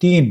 3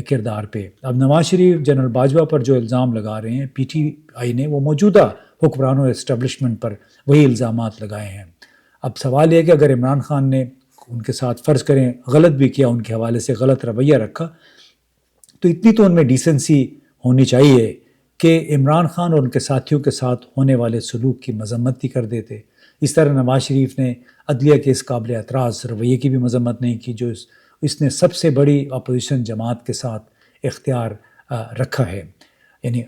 کردار پہ. اب نواز شریف جنرل باجوہ پر جو الزام لگا رہے ہیں پی ٹی آئی نے وہ موجودہ حکمرانوں اسٹیبلشمنٹ پر وہی الزامات لگائے ہیں. اب سوال یہ ہے کہ اگر عمران خان نے ان کے ساتھ فرض کریں غلط بھی کیا، ان کے حوالے سے غلط رویہ رکھا، تو اتنی تو ان میں ڈیسنسی ہونی چاہیے کہ عمران خان اور ان کے ساتھیوں کے ساتھ ہونے والے سلوک کی مذمت ہی کر دیتے. اس طرح نواز شریف نے عدلیہ کے اس قابل اعتراض رویے کی بھی مذمت نہیں کی جو اس نے سب سے بڑی اپوزیشن جماعت کے ساتھ اختیار رکھا ہے. یعنی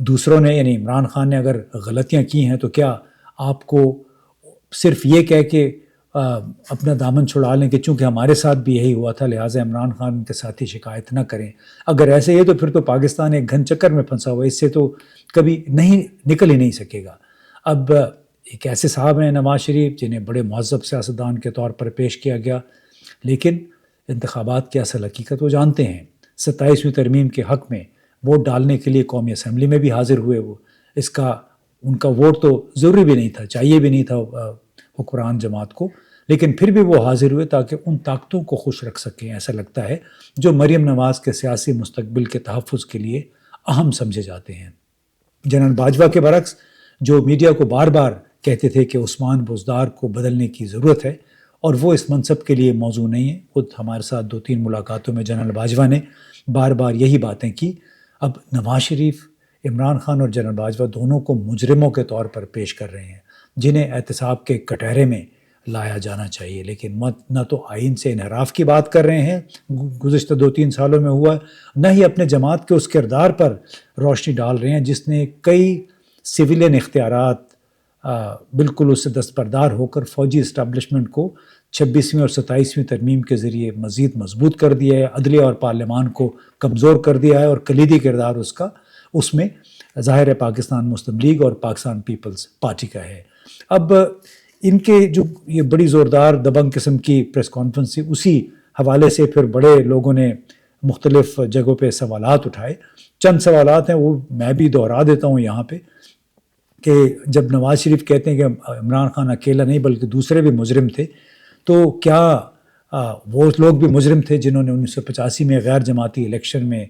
دوسروں نے، یعنی عمران خان نے اگر غلطیاں کی ہیں تو کیا آپ کو صرف یہ کہہ کے اپنا دامن چھڑا لیں کہ چونکہ ہمارے ساتھ بھی یہی ہوا تھا لہٰذا عمران خان کے ساتھی شکایت نہ کریں؟ اگر ایسے ہی تو پھر تو پاکستان ایک گھن چکر میں پھنسا ہوا ہے، اس سے تو کبھی نکل ہی نہیں سکے گا. اب ایک ایسے صاحب ہیں نواز شریف جنہیں بڑے مہذب سیاستدان کے طور پر پیش کیا گیا، لیکن انتخابات کی اصل حقیقت وہ جانتے ہیں. 27ویں ترمیم کے حق میں ووٹ ڈالنے کے لیے قومی اسمبلی میں بھی حاضر ہوئے. وہ ان کا ووٹ تو ضروری بھی نہیں تھا، چاہیے بھی نہیں تھا حکمران جماعت کو، لیکن پھر بھی وہ حاضر ہوئے تاکہ ان طاقتوں کو خوش رکھ سکیں، ایسا لگتا ہے، جو مریم نواز کے سیاسی مستقبل کے تحفظ کے لیے اہم سمجھے جاتے ہیں. جنرل باجوہ کے برعکس جو میڈیا کو بار بار کہتے تھے کہ عثمان بزدار کو بدلنے کی ضرورت ہے اور وہ اس منصب کے لیے موزوں نہیں ہے، خود ہمارے ساتھ 2-3 ملاقاتوں میں جنرل باجوہ نے بار بار یہی باتیں کی. اب نواز شریف عمران خان اور جنرل باجوہ دونوں کو مجرموں کے طور پر پیش کر رہے ہیں جنہیں احتساب کے کٹہرے میں لایا جانا چاہیے، لیکن نہ تو آئین سے انحراف کی بات کر رہے ہیں گزشتہ 2-3 سالوں میں ہوا، نہ ہی اپنے جماعت کے اس کردار پر روشنی ڈال رہے ہیں جس نے کئی سویلین اختیارات بالکل اس سے دستبردار ہو کر فوجی اسٹیبلشمنٹ کو 26ویں اور 27ویں ترمیم کے ذریعے مزید مضبوط کر دیا ہے، عدلیہ اور پارلیمان کو کمزور کر دیا ہے، اور کلیدی کردار اس میں ظاہر ہے پاکستان مسلم لیگ اور پاکستان پیپلز پارٹی کا ہے. اب ان کے جو یہ بڑی زوردار دبنگ قسم کی پریس کانفرنس تھی، اسی حوالے سے پھر بڑے لوگوں نے مختلف جگہوں پہ سوالات اٹھائے. چند سوالات ہیں وہ میں بھی دہرا دیتا ہوں یہاں پہ کہ جب نواز شریف کہتے ہیں کہ عمران خان اکیلا نہیں بلکہ دوسرے بھی مجرم تھے، تو کیا وہ لوگ بھی مجرم تھے جنہوں نے 1985 میں غیر جماعتی الیکشن میں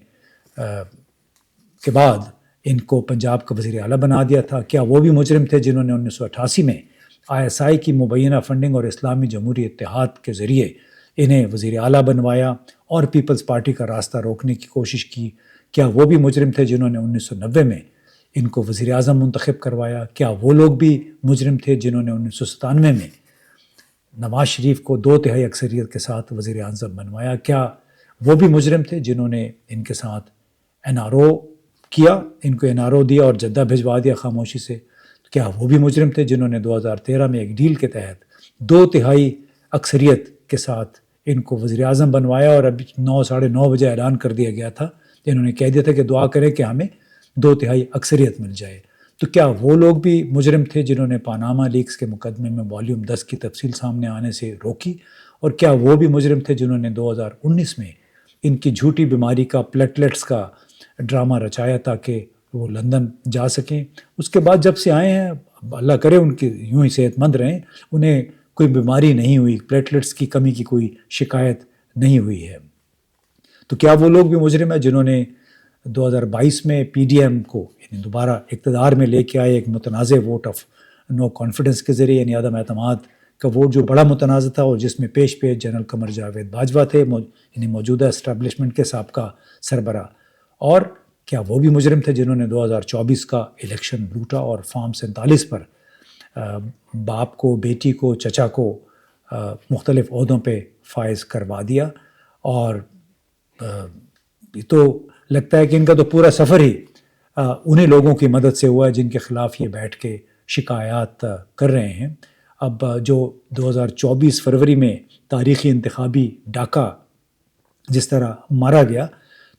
کے بعد ان کو پنجاب کا وزیر اعلیٰ بنا دیا تھا؟ کیا وہ بھی مجرم تھے جنہوں نے 1988 میں ISI کی مبینہ فنڈنگ اور اسلامی جمہوری اتحاد کے ذریعے انہیں وزیر اعلیٰ بنوایا اور پیپلز پارٹی کا راستہ روکنے کی کوشش کی؟ کیا وہ بھی مجرم تھے جنہوں نے 1990 میں ان کو وزیر اعظم منتخب کروایا؟ کیا وہ لوگ بھی مجرم تھے جنہوں نے 1997 میں نواز شریف کو 2/3 اکثریت کے ساتھ وزیر اعظم بنوایا؟ کیا وہ بھی مجرم تھے جنہوں نے ان کے ساتھ NRO کیا، ان کو NRO دیا اور جدہ بھجوا دیا خاموشی سے؟ کیا وہ بھی مجرم تھے جنہوں نے 2013 میں ایک ڈیل کے تحت 2/3 اکثریت کے ساتھ ان کو وزیر اعظم بنوایا اور ابھی 9-9:30 بجے اعلان کر دیا گیا تھا، انہوں نے کہہ دیا تھا کہ دعا کریں کہ ہمیں 2/3 اکثریت مل جائے؟ تو کیا وہ لوگ بھی مجرم تھے جنہوں نے پاناما لیکس کے مقدمے میں والیوم 10 کی تفصیل سامنے آنے سے روکی؟ اور کیا وہ بھی مجرم تھے جنہوں نے 2019 میں ان کی جھوٹی بیماری کا پلیٹلیٹس کا ڈرامہ رچایا تاکہ وہ لندن جا سکیں؟ اس کے بعد جب سے آئے ہیں اللہ کرے ان کی یوں ہی صحت مند رہیں، انہیں کوئی بیماری نہیں ہوئی، پلیٹلیٹس کی کمی کی کوئی شکایت نہیں ہوئی ہے. تو کیا وہ لوگ بھی مجرم ہیں جنہوں نے 2022 میں PDM کو یعنی دوبارہ اقتدار میں لے کے آئے ایک متنازع ووٹ آف نو کانفیڈنس کے ذریعے، یعنی عدم اعتماد کا ووٹ جو بڑا متنازع تھا اور جس میں پیش جنرل قمر جاوید باجوہ تھے، یعنی موجودہ اسٹیبلشمنٹ کے سابقہ سربراہ؟ اور کیا وہ بھی مجرم تھے جنہوں نے 2024 کا الیکشن لوٹا اور فارم 47 پر باپ کو، بیٹی کو، چچا کو مختلف عہدوں پہ فائز کروا دیا؟ اور تو لگتا ہے کہ ان کا تو پورا سفر ہی انہیں لوگوں کی مدد سے ہوا ہے جن کے خلاف یہ بیٹھ کے شکایات کر رہے ہیں. اب جو 2024 فروری میں تاریخی انتخابی ڈاکہ جس طرح مارا گیا،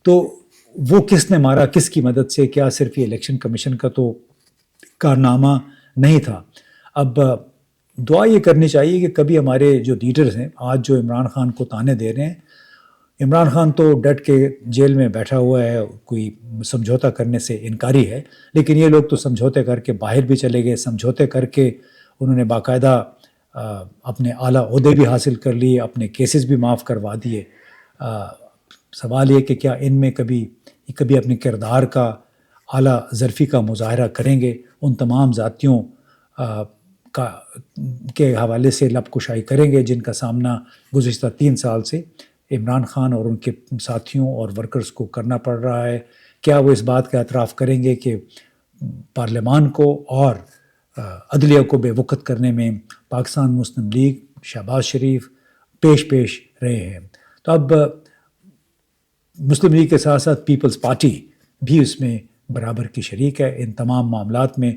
تو وہ کس نے مارا، کس کی مدد سے؟ کیا صرف یہ الیکشن کمیشن کا تو کارنامہ نہیں تھا؟ اب دعا یہ کرنی چاہیے کہ کبھی ہمارے جو لیڈرز ہیں آج جو عمران خان کو تانے دے رہے ہیں، عمران خان تو ڈٹ کے جیل میں بیٹھا ہوا ہے، کوئی سمجھوتا کرنے سے انکاری ہے، لیکن یہ لوگ تو سمجھوتے کر کے باہر بھی چلے گئے، سمجھوتے کر کے انہوں نے باقاعدہ اپنے اعلیٰ عہدے بھی حاصل کر لیے، اپنے کیسز بھی معاف کروا دیے. سوال یہ کہ کیا ان میں کبھی اپنے کردار کا اعلیٰ ظرفی کا مظاہرہ کریں گے، ان تمام ذاتیوں کے حوالے سے لب کشائی کریں گے جن کا سامنا گزشتہ 3 سال سے عمران خان اور ان کے ساتھیوں اور ورکرز کو کرنا پڑ رہا ہے۔ کیا وہ اس بات کا اعتراف کریں گے کہ پارلیمان کو اور عدلیہ کو بے وقت کرنے میں پاکستان مسلم لیگ، شہباز شریف پیش رہے ہیں؟ تو اب مسلم لیگ کے ساتھ ساتھ پیپلز پارٹی بھی اس میں برابر کی شریک ہے ان تمام معاملات میں،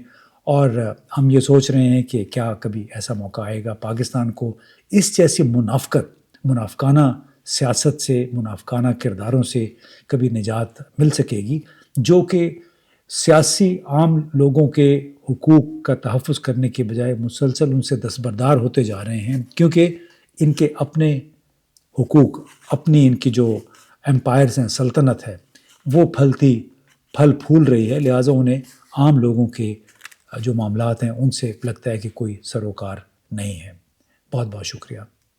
اور ہم یہ سوچ رہے ہیں کہ کیا کبھی ایسا موقع آئے گا پاکستان کو اس جیسی منافقانہ سیاست سے، منافقانہ کرداروں سے کبھی نجات مل سکے گی، جو کہ سیاسی عام لوگوں کے حقوق کا تحفظ کرنے کے بجائے مسلسل ان سے دستبردار ہوتے جا رہے ہیں، کیونکہ ان کے اپنے حقوق، اپنی ان کی جو امپائرز ہیں، سلطنت ہے، وہ پھل پھول رہی ہے، لہٰذا انہیں عام لوگوں کے جو معاملات ہیں ان سے لگتا ہے کہ کوئی سروکار نہیں ہے۔ بہت بہت شکریہ۔